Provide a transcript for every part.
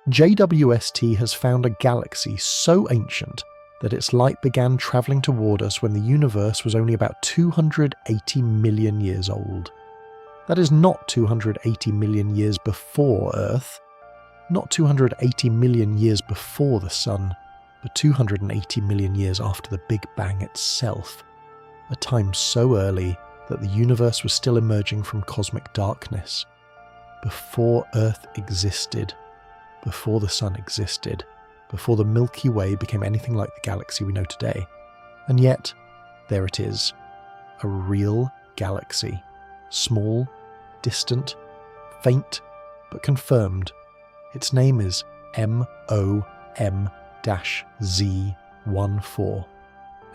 JWST has found a galaxy so ancient that its light began travelling toward us when the universe was only about 280 million years old. That is not 280 million years before Earth, not 280 million years before the Sun, but 280 million years after the Big Bang itself, a time so early that the universe was still emerging from cosmic darkness, before Earth existed, before the Sun existed, before the Milky Way became anything like the galaxy we know today. And yet, there it is, a real galaxy, small, distant, faint, but confirmed. Its name is MOM-Z14.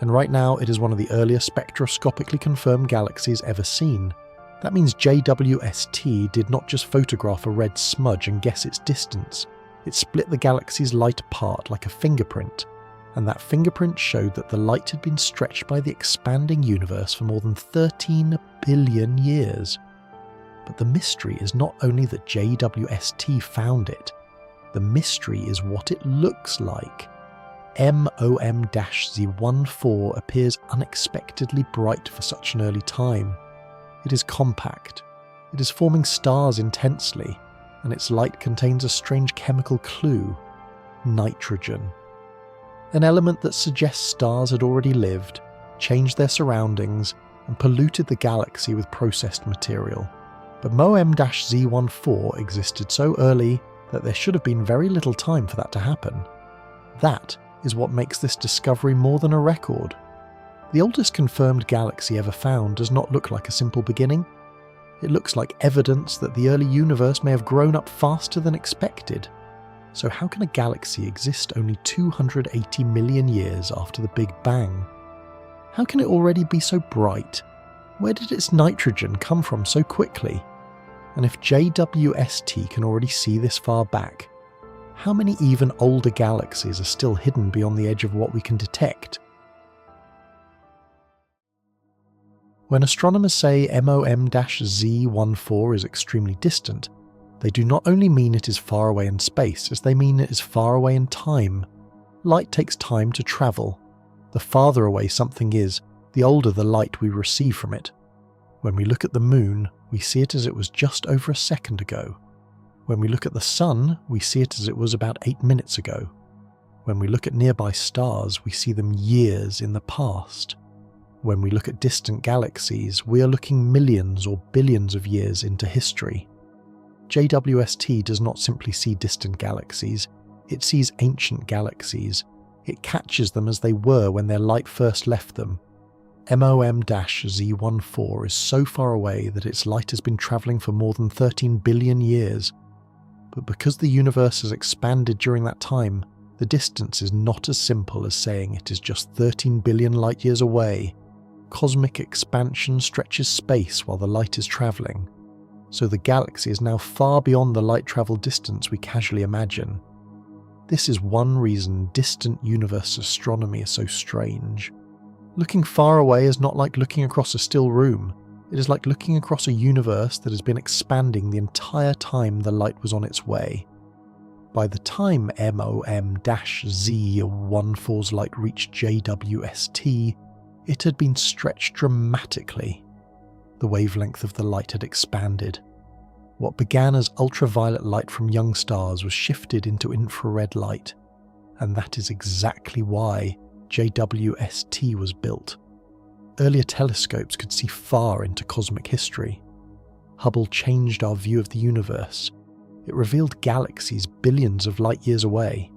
And right now it is one of the earliest spectroscopically confirmed galaxies ever seen. That means JWST did not just photograph a red smudge and guess its distance. It split the galaxy's light apart like a fingerprint, and that fingerprint showed that the light had been stretched by the expanding universe for more than 13 billion years. But the mystery is not only that JWST found it, the mystery is what it looks like. MOM-Z14 appears unexpectedly bright for such an early time. It is compact, it is forming stars intensely, and its light contains a strange chemical clue: nitrogen. An element that suggests stars had already lived, changed their surroundings, and polluted the galaxy with processed material. But MOM-Z14 existed so early that there should have been very little time for that to happen. That is what makes this discovery more than a record. The oldest confirmed galaxy ever found does not look like a simple beginning. It looks like evidence that the early universe may have grown up faster than expected. So how can a galaxy exist only 280 million years after the Big Bang? How can it already be so bright? Where did its nitrogen come from so quickly? And if JWST can already see this far back, how many even older galaxies are still hidden beyond the edge of what we can detect? When astronomers say MOM-Z14 is extremely distant, they do not only mean it is far away in space, as they mean it is far away in time. Light takes time to travel. The farther away something is, the older the light we receive from it. When we look at the moon, we see it as it was just over a second ago. When we look at the sun, we see it as it was about 8 minutes ago. When we look at nearby stars, we see them years in the past. When we look at distant galaxies, we are looking millions or billions of years into history. JWST does not simply see distant galaxies, it sees ancient galaxies. It catches them as they were when their light first left them. MOM-Z14 is so far away that its light has been travelling for more than 13 billion years. But because the universe has expanded during that time, the distance is not as simple as saying it is just 13 billion light years away. Cosmic expansion stretches space while the light is travelling, so the galaxy is now far beyond the light travel distance we casually imagine. This is one reason distant universe astronomy is so strange. Looking far away is not like looking across a still room. It is like looking across a universe that has been expanding the entire time the light was on its way. By the time MOM-Z14's light reached JWST, it had been stretched dramatically. The wavelength of the light had expanded. What began as ultraviolet light from young stars was shifted into infrared light, and that is exactly why JWST was built. Earlier telescopes could see far into cosmic history. Hubble changed our view of the universe. It revealed galaxies billions of light years away.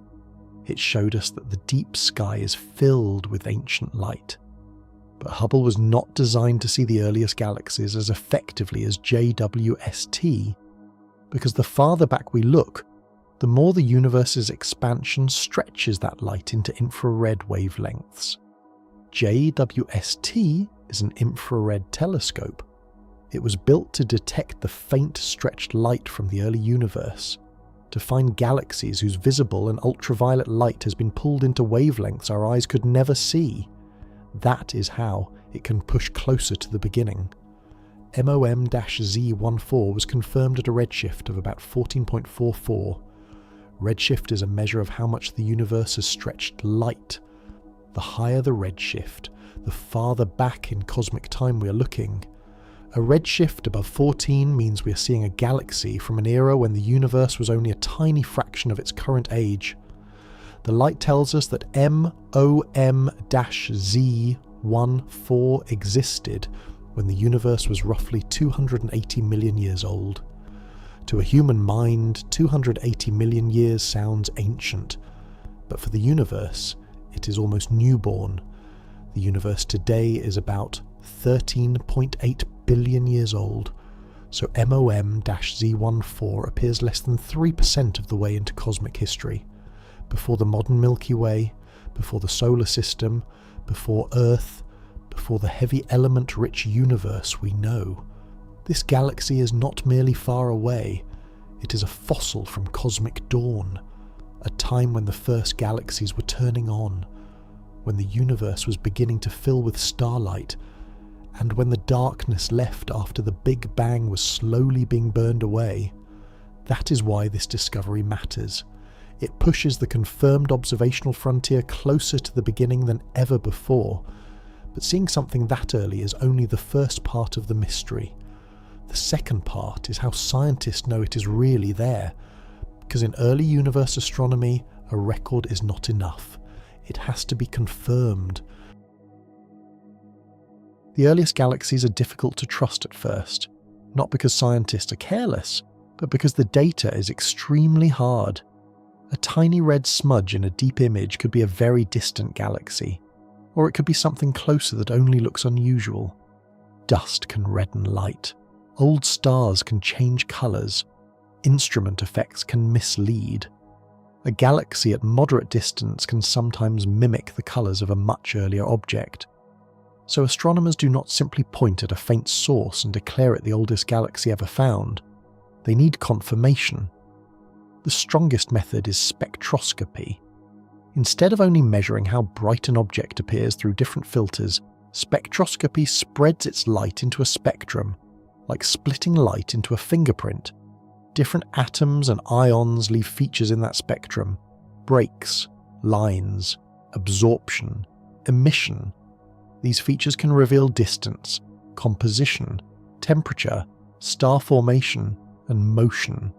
It showed us that the deep sky is filled with ancient light. But Hubble was not designed to see the earliest galaxies as effectively as JWST, because the farther back we look, the more the universe's expansion stretches that light into infrared wavelengths. JWST is an infrared telescope. It was built to detect the faint stretched light from the early universe, to find galaxies whose visible and ultraviolet light has been pulled into wavelengths our eyes could never see. That is how it can push closer to the beginning. MOM-Z14 was confirmed at a redshift of about 14.44. Redshift is a measure of how much the universe has stretched light. The higher the redshift, the farther back in cosmic time we are looking. A redshift above 14 means we are seeing a galaxy from an era when the universe was only a tiny fraction of its current age. The light tells us that MOM-Z14 existed when the universe was roughly 280 million years old. To a human mind, 280 million years sounds ancient, but for the universe, it is almost newborn. The universe today is about 13.8 billion years old, so MOM-Z14 appears less than 3% of the way into cosmic history. Before the modern Milky Way, before the solar system, before Earth, before the heavy element-rich universe we know. This galaxy is not merely far away, it is a fossil from cosmic dawn, a time when the first galaxies were turning on, when the universe was beginning to fill with starlight, and when the darkness left after the Big Bang was slowly being burned away. That is why this discovery matters. It pushes the confirmed observational frontier closer to the beginning than ever before. But seeing something that early is only the first part of the mystery. The second part is how scientists know it is really there. Because in early universe astronomy, a record is not enough. It has to be confirmed. The earliest galaxies are difficult to trust at first, not because scientists are careless, but because the data is extremely hard. A tiny red smudge in a deep image could be a very distant galaxy, or it could be something closer that only looks unusual. Dust can redden light. Old stars can change colours. Instrument effects can mislead. A galaxy at moderate distance can sometimes mimic the colours of a much earlier object. So astronomers do not simply point at a faint source and declare it the oldest galaxy ever found. They need confirmation. The strongest method is spectroscopy. Instead of only measuring how bright an object appears through different filters, spectroscopy spreads its light into a spectrum, like splitting light into a fingerprint. Different atoms and ions leave features in that spectrum: breaks, lines, absorption, emission. These features can reveal distance, composition, temperature, star formation, and motion.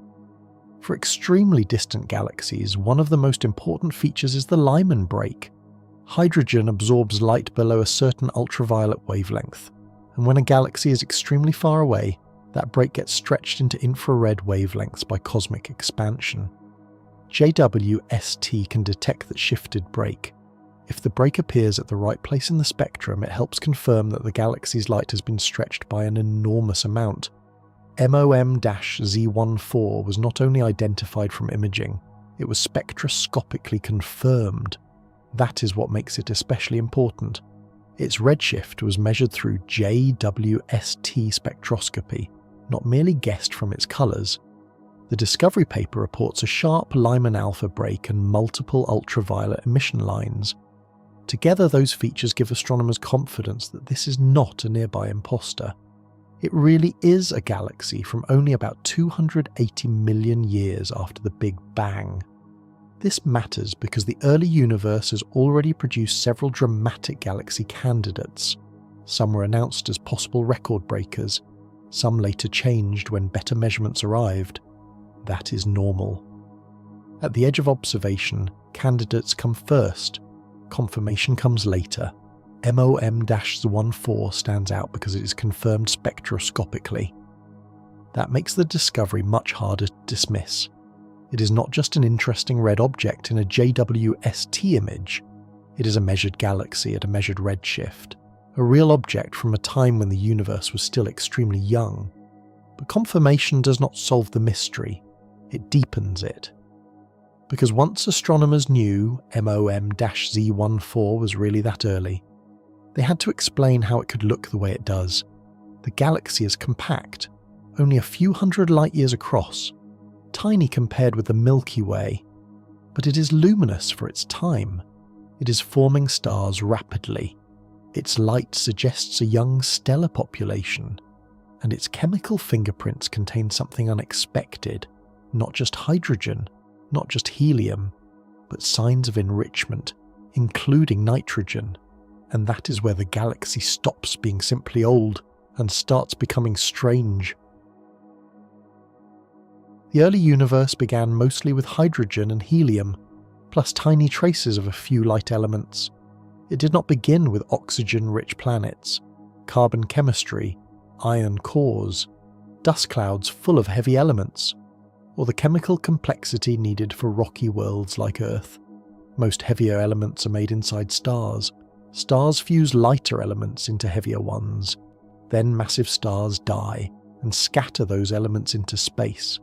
For extremely distant galaxies, one of the most important features is the Lyman break. Hydrogen absorbs light below a certain ultraviolet wavelength, and when a galaxy is extremely far away, that break gets stretched into infrared wavelengths by cosmic expansion. JWST can detect that shifted break. If the break appears at the right place in the spectrum, it helps confirm that the galaxy's light has been stretched by an enormous amount. MOM-Z14 was not only identified from imaging, it was spectroscopically confirmed. That is what makes it especially important. Its redshift was measured through JWST spectroscopy, not merely guessed from its colours. The discovery paper reports a sharp Lyman alpha break and multiple ultraviolet emission lines. Together, those features give astronomers confidence that this is not a nearby imposter. It really is a galaxy from only about 280 million years after the Big Bang. This matters because the early universe has already produced several dramatic galaxy candidates. Some were announced as possible record breakers, some later changed when better measurements arrived. That is normal. At the edge of observation, candidates come first, confirmation comes later. MOM-Z14 stands out because it is confirmed spectroscopically. That makes the discovery much harder to dismiss. It is not just an interesting red object in a JWST image. It is a measured galaxy at a measured redshift, a real object from a time when the universe was still extremely young. But confirmation does not solve the mystery, it deepens it. Because once astronomers knew MOM-Z14 was really that early, they had to explain how it could look the way it does. The galaxy is compact, only a few hundred light years across, tiny compared with the Milky Way, but it is luminous for its time. It is forming stars rapidly. Its light suggests a young stellar population, and its chemical fingerprints contain something unexpected, not just hydrogen, not just helium, but signs of enrichment, including nitrogen, and that is where the galaxy stops being simply old and starts becoming strange. The early universe began mostly with hydrogen and helium, plus tiny traces of a few light elements. It did not begin with oxygen-rich planets, carbon chemistry, iron cores, dust clouds full of heavy elements, or the chemical complexity needed for rocky worlds like Earth. Most heavier elements are made inside stars. Stars fuse lighter elements into heavier ones. Then massive stars die and scatter those elements into space.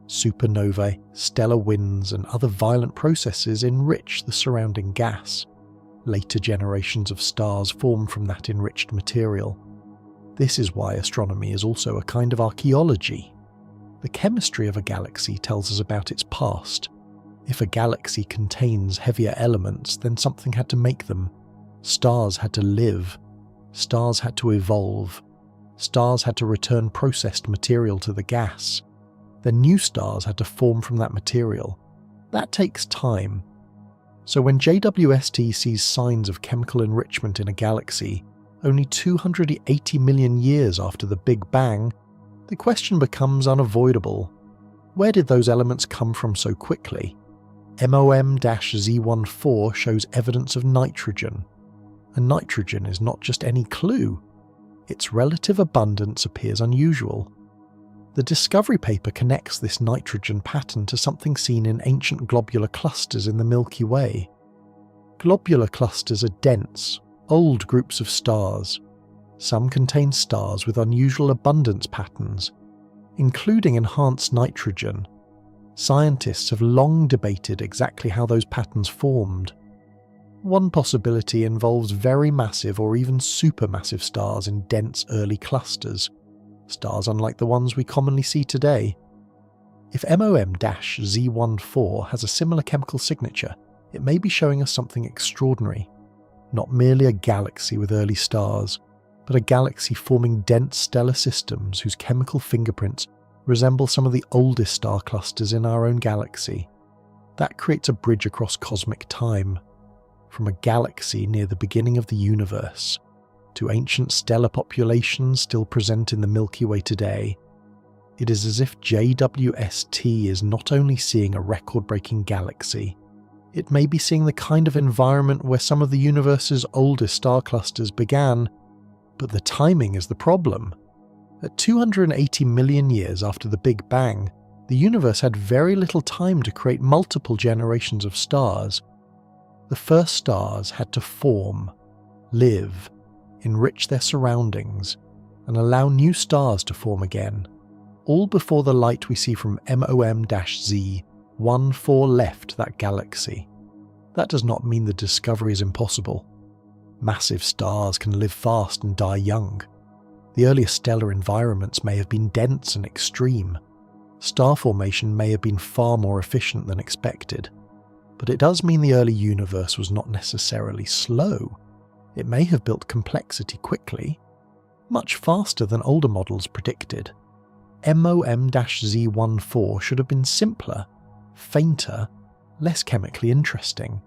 Supernovae, stellar winds, and other violent processes enrich the surrounding gas. Later generations of stars form from that enriched material. This is why astronomy is also a kind of archaeology. The chemistry of a galaxy tells us about its past. If a galaxy contains heavier elements, then something had to make them. Stars had to live. Stars had to evolve. Stars had to return processed material to the gas. Then new stars had to form from that material. That takes time. So when JWST sees signs of chemical enrichment in a galaxy, only 280 million years after the Big Bang, the question becomes unavoidable. Where did those elements come from so quickly? MOM-Z14 shows evidence of nitrogen. And nitrogen is not just any clue. Its relative abundance appears unusual. The discovery paper connects this nitrogen pattern to something seen in ancient globular clusters in the Milky Way. Globular clusters are dense, old groups of stars. Some contain stars with unusual abundance patterns, including enhanced nitrogen. Scientists have long debated exactly how those patterns formed. One possibility involves very massive or even supermassive stars in dense early clusters, stars unlike the ones we commonly see today. If MOM-Z14 has a similar chemical signature, it may be showing us something extraordinary. Not merely a galaxy with early stars, but a galaxy forming dense stellar systems whose chemical fingerprints resemble some of the oldest star clusters in our own galaxy. That creates a bridge across cosmic time, from a galaxy near the beginning of the universe, to ancient stellar populations still present in the Milky Way today. It is as if JWST is not only seeing a record-breaking galaxy, it may be seeing the kind of environment where some of the universe's oldest star clusters began, but the timing is the problem. At 280 million years after the Big Bang, the universe had very little time to create multiple generations of stars. The first stars had to form, live, enrich their surroundings, and allow new stars to form again, all before the light we see from MOM-Z14 left that galaxy. That does not mean the discovery is impossible. Massive stars can live fast and die young. The earliest stellar environments may have been dense and extreme. Star formation may have been far more efficient than expected. But it does mean the early universe was not necessarily slow. It may have built complexity quickly, much faster than older models predicted. MOM-Z14 should have been simpler, fainter, less chemically interesting.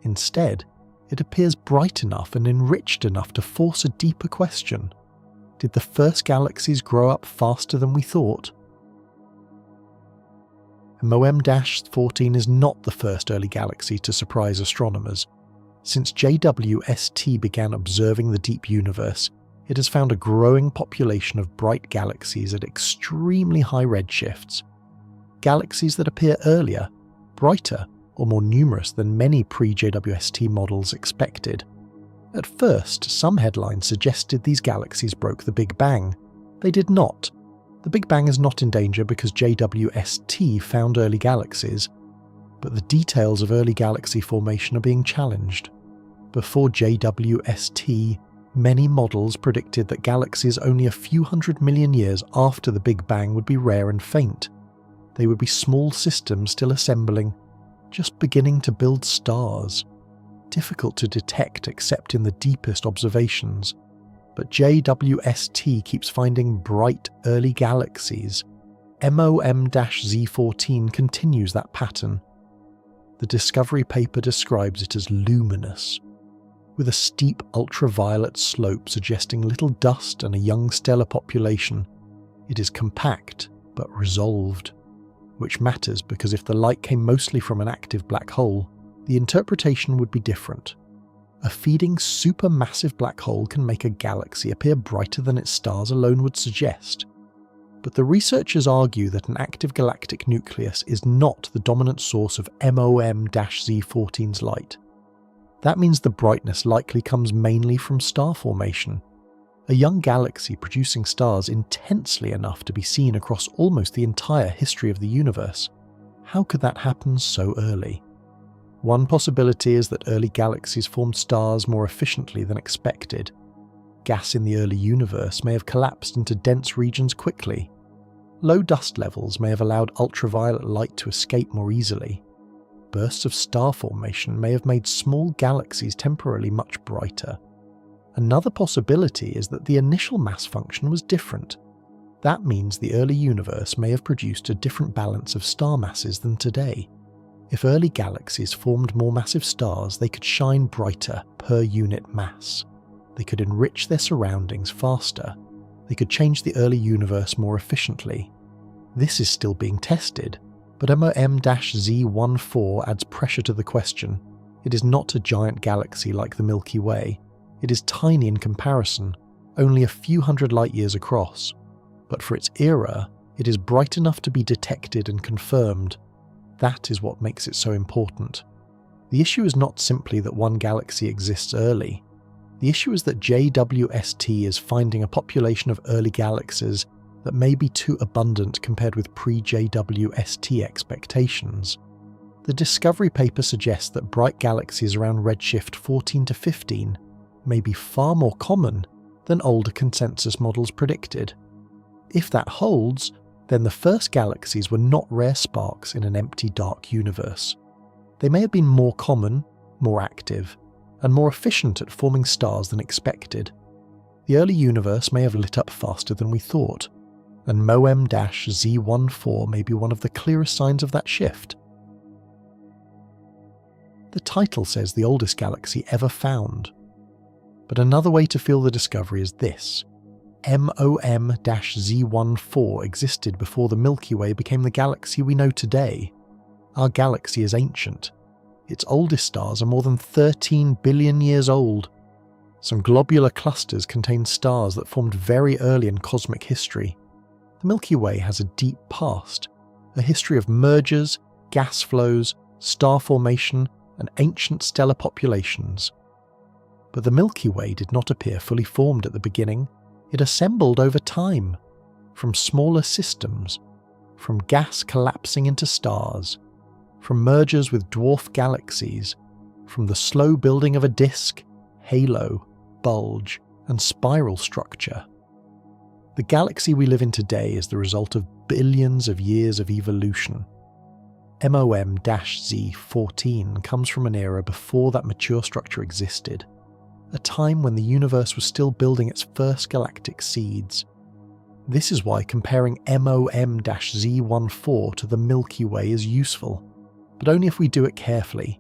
Instead, it appears bright enough and enriched enough to force a deeper question. Did the first galaxies grow up faster than we thought? MOM-14 is not the first early galaxy to surprise astronomers. Since JWST began observing the deep universe, it has found a growing population of bright galaxies at extremely high redshifts. Galaxies that appear earlier, brighter, or more numerous than many pre-JWST models expected. At first, some headlines suggested these galaxies broke the Big Bang. They did not. The Big Bang is not in danger because JWST found early galaxies, but the details of early galaxy formation are being challenged. Before JWST, many models predicted that galaxies only a few 100 million years after the Big Bang would be rare and faint. They would be small systems still assembling, just beginning to build stars. Difficult to detect except in the deepest observations, but JWST keeps finding bright early galaxies, MOM-Z14 continues that pattern. The discovery paper describes it as luminous, with a steep ultraviolet slope suggesting little dust and a young stellar population. It is compact but resolved, which matters because if the light came mostly from an active black hole, the interpretation would be different. A feeding supermassive black hole can make a galaxy appear brighter than its stars alone would suggest. But the researchers argue that an active galactic nucleus is not the dominant source of MOM-Z14's light. That means the brightness likely comes mainly from star formation. A young galaxy producing stars intensely enough to be seen across almost the entire history of the universe. How could that happen so early? One possibility is that early galaxies formed stars more efficiently than expected. Gas in the early universe may have collapsed into dense regions quickly. Low dust levels may have allowed ultraviolet light to escape more easily. Bursts of star formation may have made small galaxies temporarily much brighter. Another possibility is that the initial mass function was different. That means the early universe may have produced a different balance of star masses than today. If early galaxies formed more massive stars, they could shine brighter per unit mass. They could enrich their surroundings faster. They could change the early universe more efficiently. This is still being tested, but MOM-Z14 adds pressure to the question. It is not a giant galaxy like the Milky Way. It is tiny in comparison, only a few hundred light years across. But for its era, it is bright enough to be detected and confirmed. That is what makes it so important. The issue is not simply that one galaxy exists early. The issue is that JWST is finding a population of early galaxies that may be too abundant compared with pre-JWST expectations. The discovery paper suggests that bright galaxies around redshift 14 to 15 may be far more common than older consensus models predicted. If that holds, then the first galaxies were not rare sparks in an empty dark universe. They may have been more common, more active, and more efficient at forming stars than expected. The early universe may have lit up faster than we thought, and MOM-Z14 may be one of the clearest signs of that shift. The title says the oldest galaxy ever found, but another way to feel the discovery is this. MOM-Z14 existed before the Milky Way became the galaxy we know today. Our galaxy is ancient. Its oldest stars are more than 13 billion years old. Some globular clusters contain stars that formed very early in cosmic history. The Milky Way has a deep past, a history of mergers, gas flows, star formation, and ancient stellar populations. But the Milky Way did not appear fully formed at the beginning. It assembled over time, from smaller systems, from gas collapsing into stars, from mergers with dwarf galaxies, from the slow building of a disk, halo, bulge, and spiral structure. The galaxy we live in today is the result of billions of years of evolution. MOM-Z14 comes from an era before that mature structure existed, a time when the universe was still building its first galactic seeds. This is why comparing MOM-Z14 to the Milky Way is useful, but only if we do it carefully.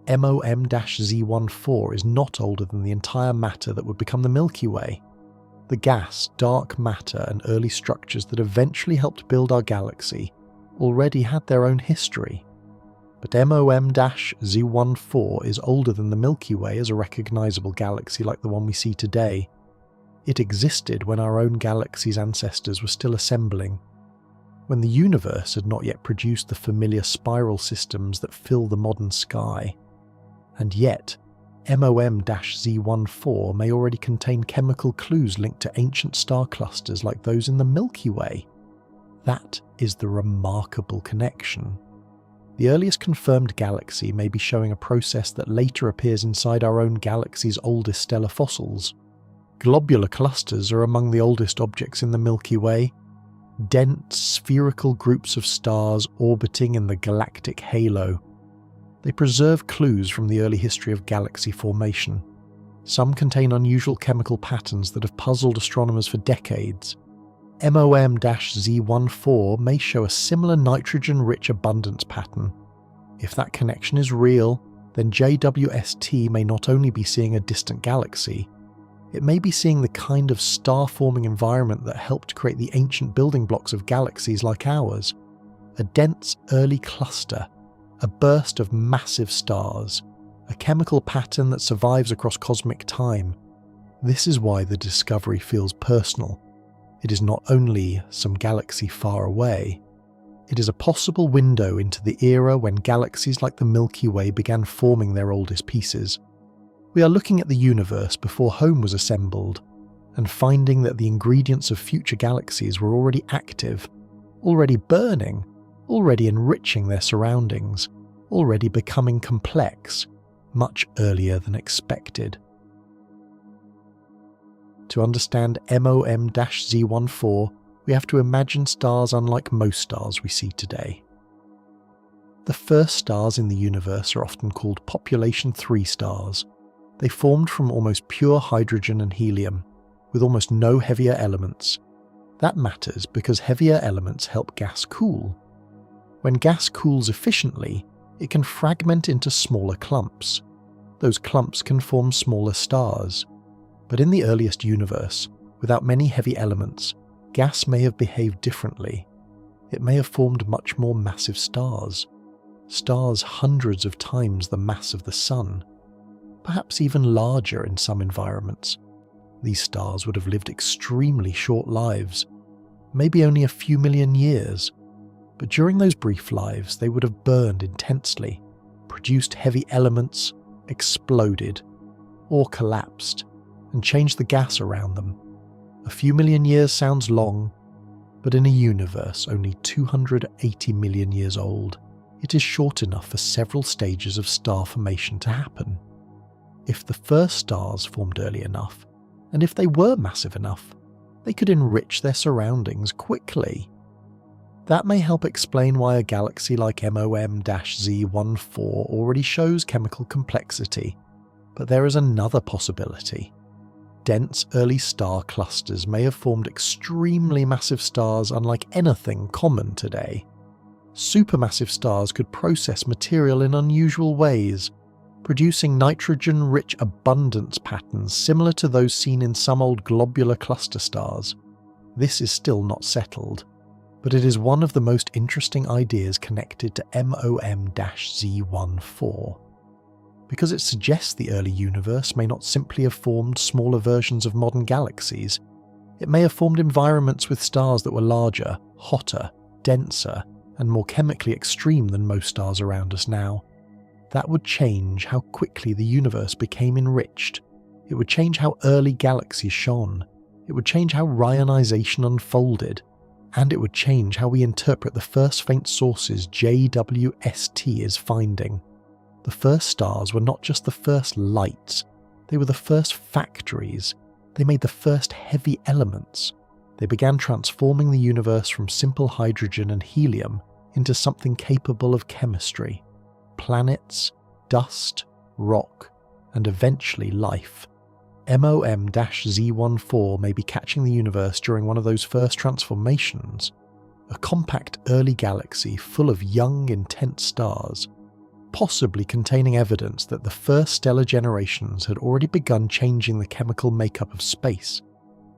MOM-Z14 is not older than the entire matter that would become the Milky Way. The gas, dark matter, and early structures that eventually helped build our galaxy already had their own history. But MOM-Z14 is older than the Milky Way as a recognizable galaxy like the one we see today. It existed when our own galaxy's ancestors were still assembling, when the universe had not yet produced the familiar spiral systems that fill the modern sky. And yet, MOM-Z14 may already contain chemical clues linked to ancient star clusters like those in the Milky Way. That is the remarkable connection. The earliest confirmed galaxy may be showing a process that later appears inside our own galaxy's oldest stellar fossils. Globular clusters are among the oldest objects in the Milky Way, dense spherical groups of stars orbiting in the galactic halo. They preserve clues from the early history of galaxy formation. Some contain unusual chemical patterns that have puzzled astronomers for decades. MOM-Z14 may show a similar nitrogen-rich abundance pattern. If that connection is real, then JWST may not only be seeing a distant galaxy, it may be seeing the kind of star-forming environment that helped create the ancient building blocks of galaxies like ours. A dense early cluster, a burst of massive stars, a chemical pattern that survives across cosmic time. This is why the discovery feels personal. It is not only some galaxy far away, it is a possible window into the era when galaxies like the Milky Way began forming their oldest pieces. We are looking at the universe before home was assembled, and finding that the ingredients of future galaxies were already active, already burning, already enriching their surroundings, already becoming complex, much earlier than expected. To understand MOM-Z14, we have to imagine stars unlike most stars we see today. The first stars in the universe are often called population 3 stars. They formed from almost pure hydrogen and helium, with almost no heavier elements. That matters because heavier elements help gas cool. When gas cools efficiently, it can fragment into smaller clumps. Those clumps can form smaller stars. But in the earliest universe, without many heavy elements, gas may have behaved differently. It may have formed much more massive stars. Stars hundreds of times the mass of the Sun. Perhaps even larger in some environments. These stars would have lived extremely short lives, maybe only a few million years. But during those brief lives, they would have burned intensely, produced heavy elements, exploded, or collapsed, and changed the gas around them. A few million years sounds long, but in a universe only 280 million years old, it is short enough for several stages of star formation to happen. If the first stars formed early enough, and if they were massive enough, they could enrich their surroundings quickly. That may help explain why a galaxy like MOM-Z14 already shows chemical complexity, but there is another possibility. Dense early star clusters may have formed extremely massive stars unlike anything common today. Supermassive stars could process material in unusual ways, producing nitrogen-rich abundance patterns similar to those seen in some old globular cluster stars. This is still not settled, but it is one of the most interesting ideas connected to MOM-Z14. Because it suggests the early universe may not simply have formed smaller versions of modern galaxies. It may have formed environments with stars that were larger, hotter, denser, and more chemically extreme than most stars around us now. That would change how quickly the universe became enriched. It would change how early galaxies shone. It would change how rionization unfolded. And it would change how we interpret the first faint sources JWST is finding. The first stars were not just the first lights, they were the first factories. They made the first heavy elements. They began transforming the universe from simple hydrogen and helium into something capable of chemistry. Planets, dust, rock, and eventually life. MOM-Z14 may be catching the universe during one of those first transformations, a compact early galaxy full of young, intense stars, possibly containing evidence that the first stellar generations had already begun changing the chemical makeup of space.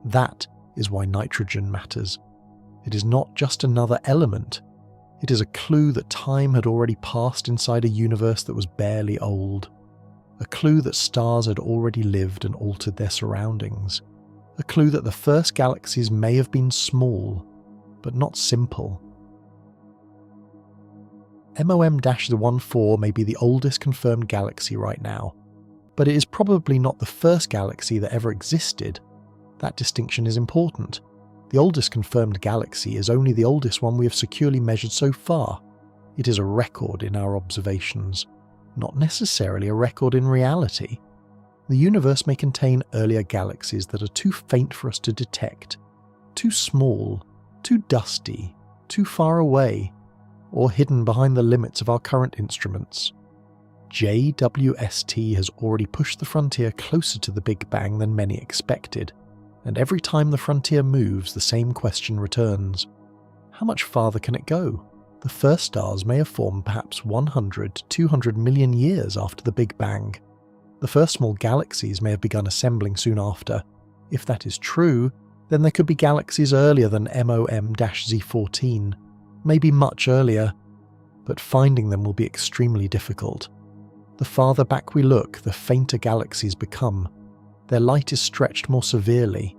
That is why nitrogen matters. It is not just another element. It is a clue that time had already passed inside a universe that was barely old. A clue that stars had already lived and altered their surroundings. A clue that the first galaxies may have been small, but not simple. MOM-Z14 may be the oldest confirmed galaxy right now, but it is probably not the first galaxy that ever existed. That distinction is important. The oldest confirmed galaxy is only the oldest one we have securely measured so far. It is a record in our observations, not necessarily a record in reality. The universe may contain earlier galaxies that are too faint for us to detect, too small, too dusty, too far away, or hidden behind the limits of our current instruments. JWST has already pushed the frontier closer to the Big Bang than many expected. And every time the frontier moves, the same question returns. How much farther can it go? The first stars may have formed perhaps 100 to 200 million years after the Big Bang. The first small galaxies may have begun assembling soon after. If that is true, then there could be galaxies earlier than MOM-Z14, maybe much earlier, but finding them will be extremely difficult. The farther back we look, the fainter galaxies become. Their light is stretched more severely.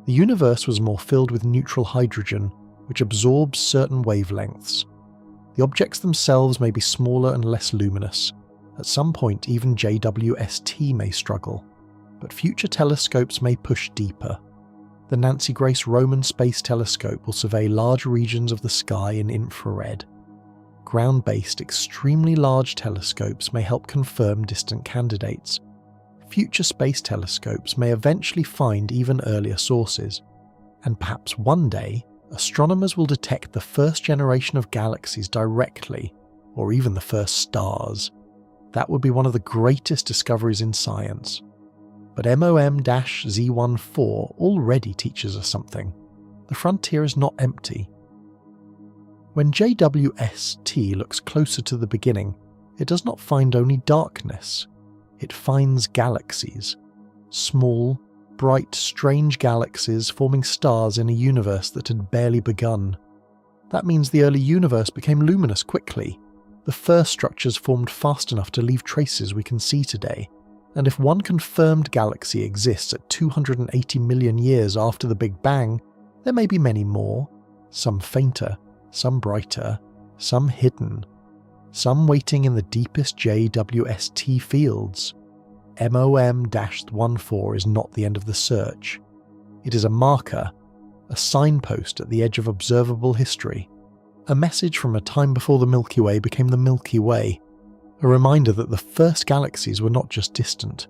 The universe was more filled with neutral hydrogen, which absorbs certain wavelengths. The objects themselves may be smaller and less luminous. At some point, even JWST may struggle. But future telescopes may push deeper. The Nancy Grace Roman Space Telescope will survey large regions of the sky in infrared. Ground-based, extremely large telescopes may help confirm distant candidates. Future space telescopes may eventually find even earlier sources. And perhaps one day, astronomers will detect the first generation of galaxies directly, or even the first stars. That would be one of the greatest discoveries in science. But MOM-Z14 already teaches us something. The frontier is not empty. When JWST looks closer to the beginning, it does not find only darkness. It finds galaxies. Small, bright, strange galaxies forming stars in a universe that had barely begun. That means the early universe became luminous quickly. The first structures formed fast enough to leave traces we can see today. And if one confirmed galaxy exists at 280 million years after the Big Bang, there may be many more, some fainter, some brighter, some hidden, some waiting in the deepest JWST fields. MOM-14 is not the end of the search. It is a marker, a signpost at the edge of observable history, a message from a time before the Milky Way became the Milky Way, a reminder that the first galaxies were not just distant,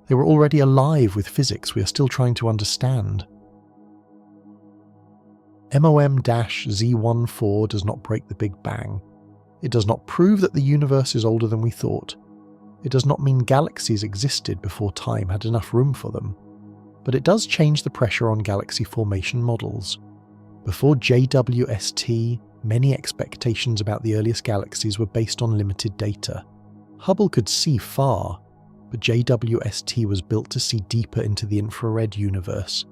they were already alive with physics we are still trying to understand. MOM-Z14 does not break the Big Bang. It does not prove that the universe is older than we thought. It does not mean galaxies existed before time had enough room for them. But it does change the pressure on galaxy formation models. Before JWST, many expectations about the earliest galaxies were based on limited data. Hubble could see far, but JWST was built to see deeper into the infrared universe.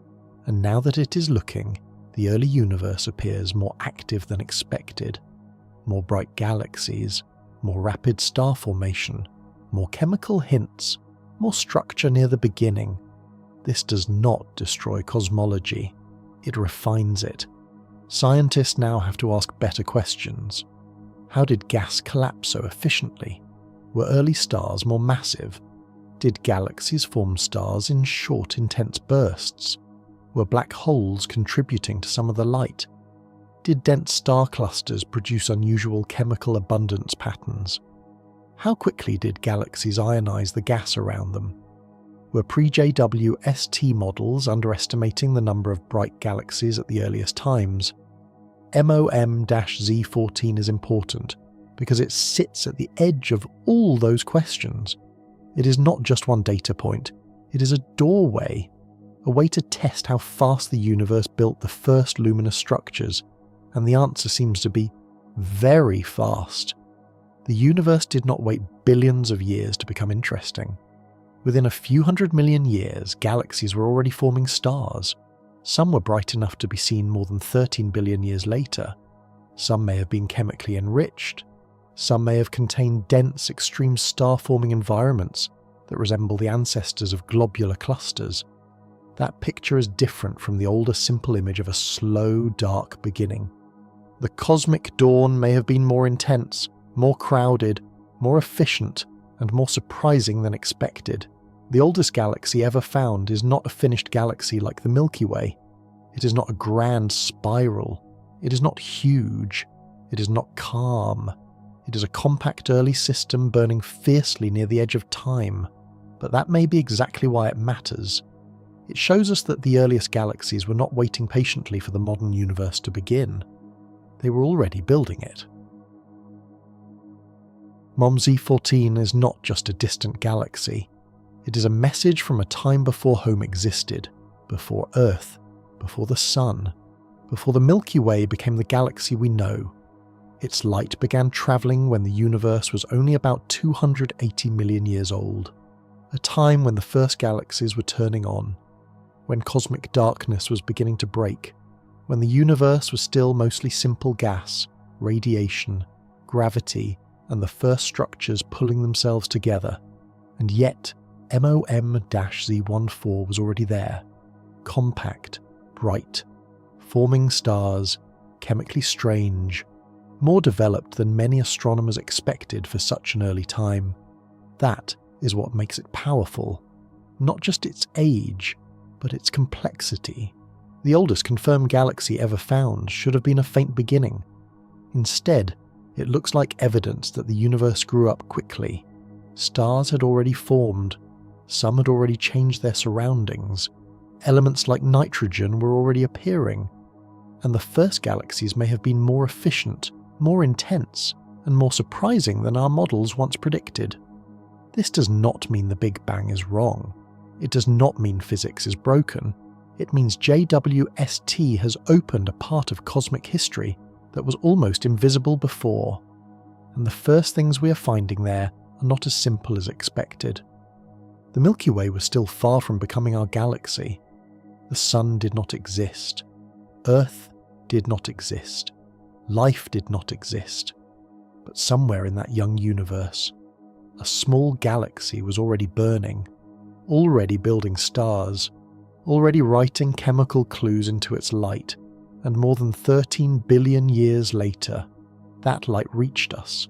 And now that it is looking, the early universe appears more active than expected. More bright galaxies, more rapid star formation, more chemical hints, more structure near the beginning. This does not destroy cosmology. It refines it. Scientists now have to ask better questions. How did gas collapse so efficiently? Were early stars more massive? Did galaxies form stars in short, intense bursts? Were black holes contributing to some of the light? Did dense star clusters produce unusual chemical abundance patterns? How quickly did galaxies ionize the gas around them? Were pre-JWST models underestimating the number of bright galaxies at the earliest times? MOM-Z14 is important because it sits at the edge of all those questions. It is not just one data point, it is a doorway, a way to test how fast the universe built the first luminous structures, and the answer seems to be very fast. The universe did not wait billions of years to become interesting. Within a few 100 million years, galaxies were already forming stars. Some were bright enough to be seen more than 13 billion years later. Some may have been chemically enriched. Some may have contained dense, extreme star-forming environments that resemble the ancestors of globular clusters. That picture is different from the older simple image of a slow, dark beginning. The cosmic dawn may have been more intense, more crowded, more efficient, and more surprising than expected. The oldest galaxy ever found is not a finished galaxy like the Milky Way. It is not a grand spiral. It is not huge. It is not calm. It is a compact early system burning fiercely near the edge of time. But that may be exactly why it matters. It shows us that the earliest galaxies were not waiting patiently for the modern universe to begin. They were already building it. MOM-Z14 is not just a distant galaxy. It is a message from a time before home existed, before Earth, before the Sun, before the Milky Way became the galaxy we know. Its light began travelling when the universe was only about 280 million years old, a time when the first galaxies were turning on, when cosmic darkness was beginning to break, when the universe was still mostly simple gas, radiation, gravity, and the first structures pulling themselves together. And yet, MOM-Z14 was already there, compact, bright, forming stars, chemically strange, more developed than many astronomers expected for such an early time. That is what makes it powerful, not just its age, but its complexity. The oldest confirmed galaxy ever found should have been a faint beginning. Instead, it looks like evidence that the universe grew up quickly. Stars had already formed, some had already changed their surroundings, elements like nitrogen were already appearing, and the first galaxies may have been more efficient, more intense, and more surprising than our models once predicted. This does not mean the Big Bang is wrong. It does not mean physics is broken. It means JWST has opened a part of cosmic history that was almost invisible before, and the first things we are finding there are not as simple as expected. The Milky Way was still far from becoming our galaxy. The Sun did not exist. Earth did not exist. Life did not exist. But somewhere in that young universe, a small galaxy was already burning, already building stars, already writing chemical clues into its light, and more than 13 billion years later, that light reached us,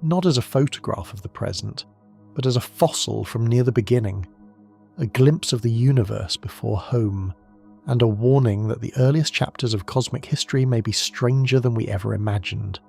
not as a photograph of the present, but as a fossil from near the beginning, a glimpse of the universe before home, and a warning that the earliest chapters of cosmic history may be stranger than we ever imagined.